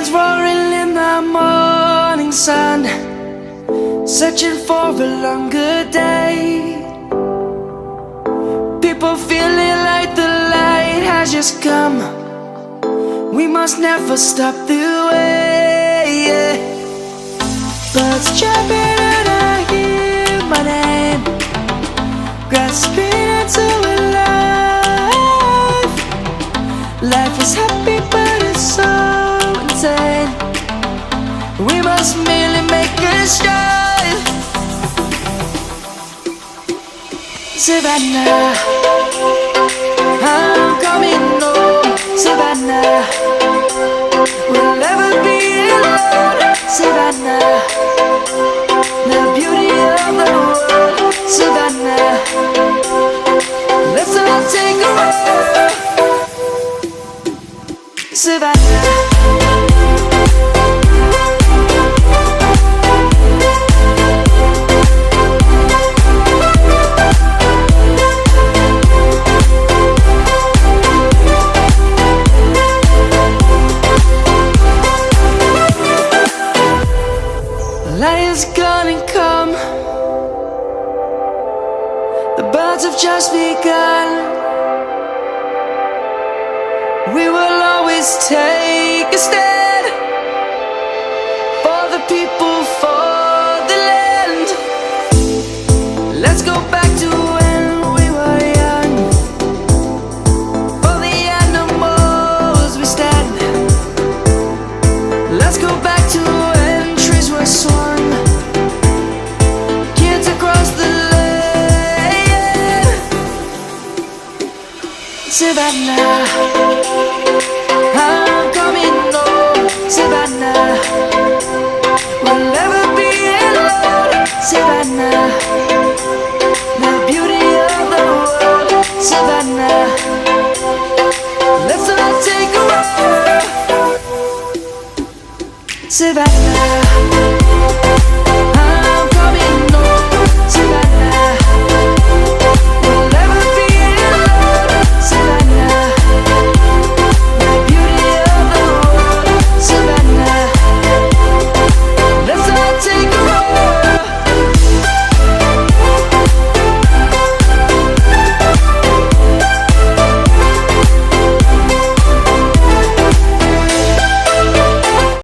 Lions roaring in the morning sun, searching for a longer day. People feeling like the light has just come. We must never stop the way. Birds chirping and I hear my name, grasping into a life. Life is happy but it's so insane. We must merely make a start. Savannah, I'm coming home. Savannah, we'll never be alone. Savannah, the beauty of the world. Savannah, let's all take a walk. Savannah. Lion's gonna come. The birds have just begun. We will always take a stand for the people, for the land. Let's go back to when we were young. For the animals we stand. Let's go back to when trees were swung. Savannah, I'm coming home. Savannah, we'll never be alone. Savannah, the beauty of the world. Savannah, let's all take a walk. Savannah.